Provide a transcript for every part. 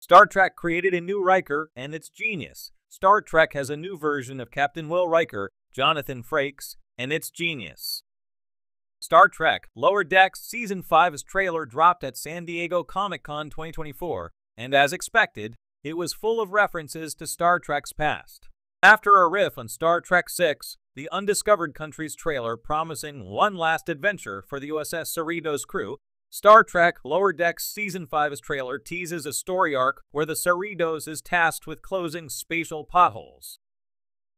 Star Trek created a new Riker, and it's genius. Star Trek has a new version of Captain Will Riker, Jonathan Frakes, and it's genius. Star Trek Lower Decks Season 5's trailer dropped at San Diego Comic-Con 2024, and as expected, it was full of references to Star Trek's past. After a riff on Star Trek VI, the Undiscovered Countries trailer promising one last adventure for the USS Cerritos crew, Star Trek Lower Decks Season 5's trailer teases a story arc where the Cerritos is tasked with closing spatial potholes.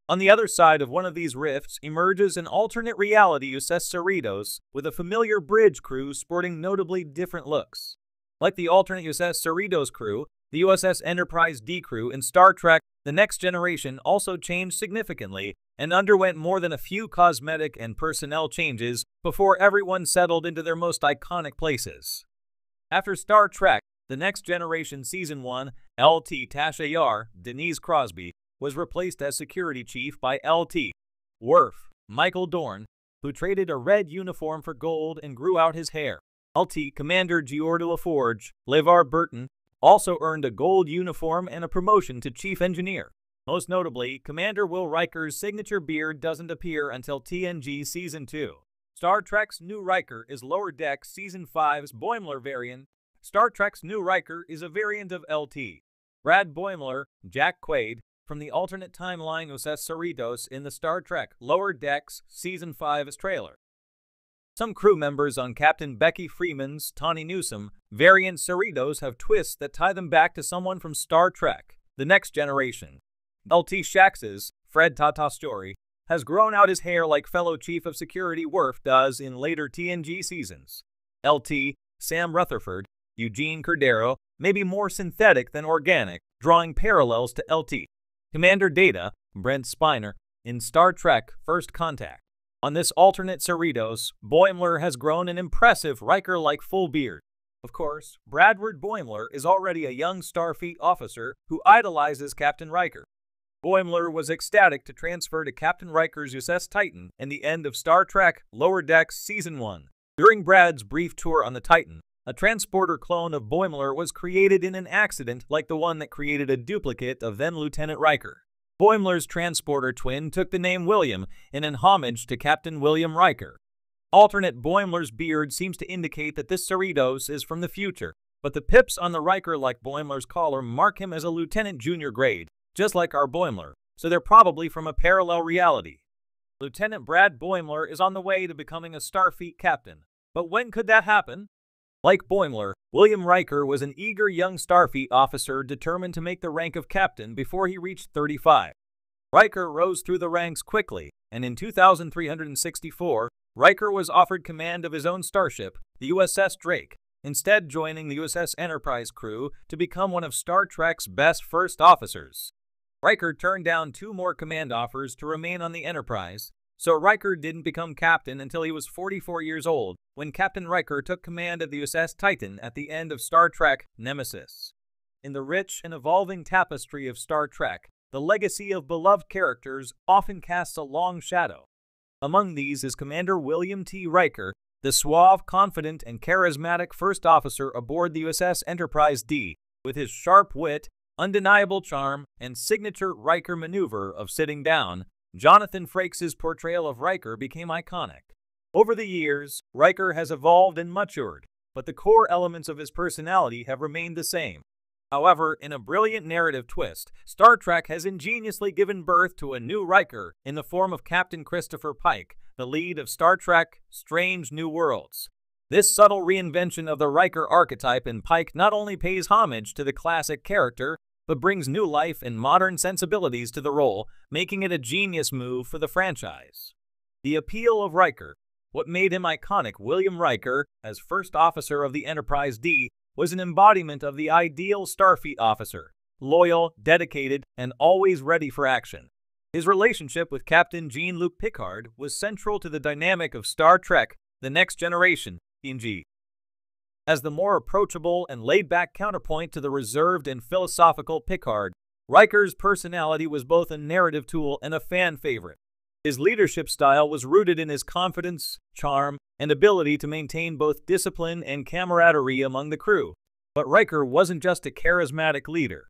On the other side of one of these rifts emerges an alternate reality USS Cerritos with a familiar bridge crew sporting notably different looks. Like the alternate USS Cerritos crew, the USS Enterprise D crew in Star Trek The Next Generation also changed significantly and underwent more than a few cosmetic and personnel changes before everyone settled into their most iconic places. After Star Trek The Next Generation Season 1, LT Tasha Yar, Denise Crosby, was replaced as security chief by LT Worf Michael Dorn, who traded a red uniform for gold and grew out his hair. LT Commander Geordi LaForge, LeVar Burton, also earned a gold uniform and a promotion to chief engineer. Most notably, Commander Will Riker's signature beard doesn't appear until TNG Season 2. Star Trek's new Riker is Lower Decks Season 5's Boimler variant. Star Trek's new Riker is a variant of LT Brad Boimler, Jack Quaid, from the alternate timeline USS Cerritos in the Star Trek Lower Decks Season 5's trailer. Some crew members on Captain Becky Freeman's Tawny Newsome variant Cerritos have twists that tie them back to someone from Star Trek The Next Generation. LT Shax's Fred Tatasciore has grown out his hair like fellow Chief of Security Worf does in later TNG seasons. LT Sam Rutherford, Eugene Cordero, may be more synthetic than organic, drawing parallels to LT Commander Data, Brent Spiner, in Star Trek First Contact. On this alternate Cerritos, Boimler has grown an impressive Riker-like full beard. Of course, Bradward Boimler is already a young Starfleet officer who idolizes Captain Riker. Boimler was ecstatic to transfer to Captain Riker's USS Titan in the end of Star Trek Lower Decks Season 1. During Brad's brief tour on the Titan, a transporter clone of Boimler was created in an accident like the one that created a duplicate of then-Lieutenant Riker. Boimler's transporter twin took the name William in an homage to Captain William Riker. Alternate Boimler's beard seems to indicate that this Cerritos is from the future, but the pips on the Riker-like Boimler's collar mark him as a Lieutenant Junior grade, just like our Boimler, so they're probably from a parallel reality. Lieutenant Brad Boimler is on the way to becoming a Starfleet captain, but when could that happen? Like Boimler, William Riker was an eager young Starfleet officer determined to make the rank of captain before he reached 35. Riker rose through the ranks quickly, and in 2364, Riker was offered command of his own starship, the USS Drake, instead joining the USS Enterprise crew to become one of Star Trek's best first officers. Riker turned down 2 more command offers to remain on the Enterprise, so Riker didn't become captain until he was 44 years old, when Captain Riker took command of the USS Titan at the end of Star Trek Nemesis. In the rich and evolving tapestry of Star Trek, the legacy of beloved characters often casts a long shadow. Among these is Commander William T. Riker, the suave, confident, and charismatic first officer aboard the USS Enterprise D, with his sharp wit, undeniable charm, and signature Riker maneuver of sitting down. Jonathan Frakes' portrayal of Riker became iconic. Over the years, Riker has evolved and matured, but the core elements of his personality have remained the same. However, in a brilliant narrative twist, Star Trek has ingeniously given birth to a new Riker in the form of Captain Christopher Pike, the lead of Star Trek Strange New Worlds. This subtle reinvention of the Riker archetype in Pike not only pays homage to the classic character, but brings new life and modern sensibilities to the role, making it a genius move for the franchise. The appeal of Riker. What made him iconic, William Riker, as first officer of the Enterprise D, was an embodiment of the ideal Starfleet officer, loyal, dedicated, and always ready for action. His relationship with Captain Jean-Luc Picard was central to the dynamic of Star Trek The Next Generation, TNG. As the more approachable and laid-back counterpoint to the reserved and philosophical Picard, Riker's personality was both a narrative tool and a fan favorite. His leadership style was rooted in his confidence, charm, and ability to maintain both discipline and camaraderie among the crew. But Riker wasn't just a charismatic leader.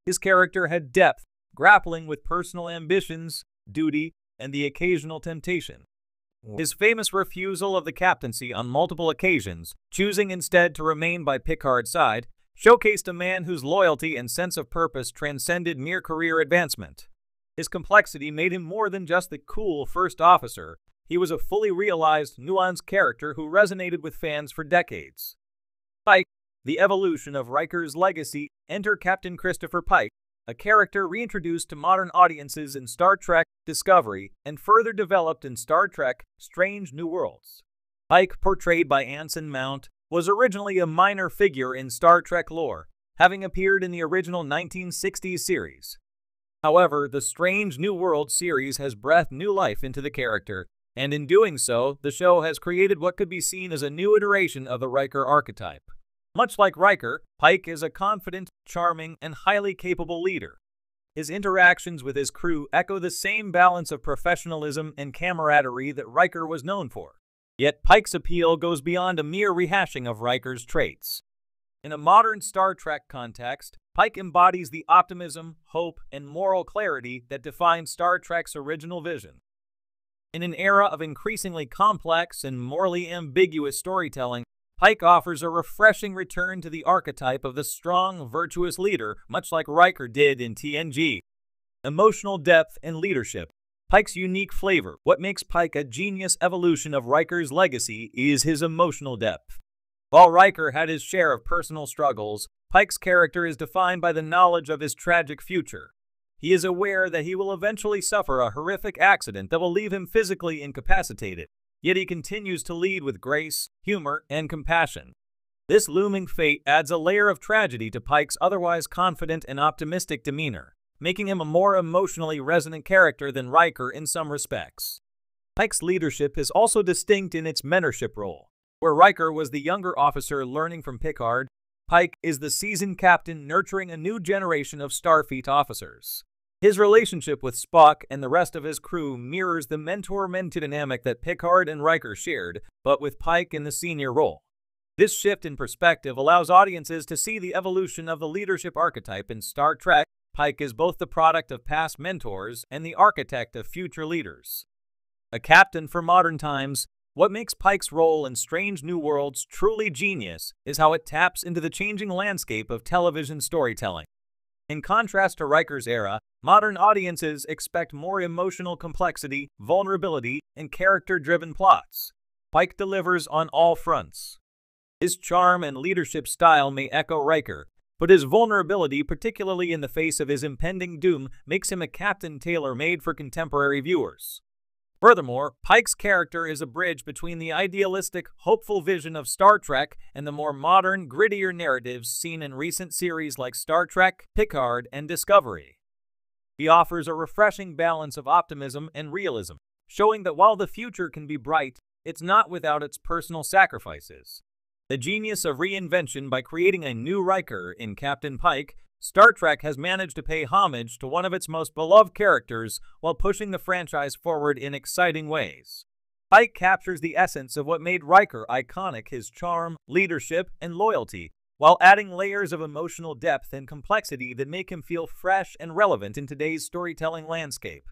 His character had depth, grappling with personal ambitions, duty, and the occasional temptation. His famous refusal of the captaincy on multiple occasions, choosing instead to remain by Picard's side, showcased a man whose loyalty and sense of purpose transcended mere career advancement. His complexity made him more than just the cool first officer. He was a fully realized, nuanced character who resonated with fans for decades. Pike, the evolution of Riker's legacy. Enter Captain Christopher Pike, a character reintroduced to modern audiences in Star Trek Discovery and further developed in Star Trek Strange New Worlds. Pike, portrayed by Anson Mount, was originally a minor figure in Star Trek lore, having appeared in the original 1960s series. However, the Strange New Worlds series has breathed new life into the character, and in doing so, the show has created what could be seen as a new iteration of the Riker archetype. Much like Riker, Pike is a confident, charming, and highly capable leader. His interactions with his crew echo the same balance of professionalism and camaraderie that Riker was known for. Yet Pike's appeal goes beyond a mere rehashing of Riker's traits. In a modern Star Trek context, Pike embodies the optimism, hope, and moral clarity that defined Star Trek's original vision. In an era of increasingly complex and morally ambiguous storytelling, Pike offers a refreshing return to the archetype of the strong, virtuous leader, much like Riker did in TNG. Emotional depth and leadership. Pike's unique flavor. What makes Pike a genius evolution of Riker's legacy is his emotional depth. While Riker had his share of personal struggles, Pike's character is defined by the knowledge of his tragic future. He is aware that he will eventually suffer a horrific accident that will leave him physically incapacitated. Yet he continues to lead with grace, humor, and compassion. This looming fate adds a layer of tragedy to Pike's otherwise confident and optimistic demeanor, making him a more emotionally resonant character than Riker in some respects. Pike's leadership is also distinct in its mentorship role. Where Riker was the younger officer learning from Picard, Pike is the seasoned captain nurturing a new generation of Starfleet officers. His relationship with Spock and the rest of his crew mirrors the mentor-mentee dynamic that Picard and Riker shared, but with Pike in the senior role. This shift in perspective allows audiences to see the evolution of the leadership archetype in Star Trek. Pike is both the product of past mentors and the architect of future leaders. A captain for modern times, what makes Pike's role in Strange New Worlds truly genius is how it taps into the changing landscape of television storytelling. In contrast to Riker's era, modern audiences expect more emotional complexity, vulnerability, and character-driven plots. Pike delivers on all fronts. His charm and leadership style may echo Riker, but his vulnerability, particularly in the face of his impending doom, makes him a captain tailor-made for contemporary viewers. Furthermore, Pike's character is a bridge between the idealistic, hopeful vision of Star Trek and the more modern, grittier narratives seen in recent series like Star Trek, Picard, and Discovery. He offers a refreshing balance of optimism and realism, showing that while the future can be bright, it's not without its personal sacrifices. The genius of reinvention by creating a new Riker in Captain Pike, Star Trek has managed to pay homage to one of its most beloved characters while pushing the franchise forward in exciting ways. Pike captures the essence of what made Riker iconic: his charm, leadership, and loyalty, while adding layers of emotional depth and complexity that make him feel fresh and relevant in today's storytelling landscape.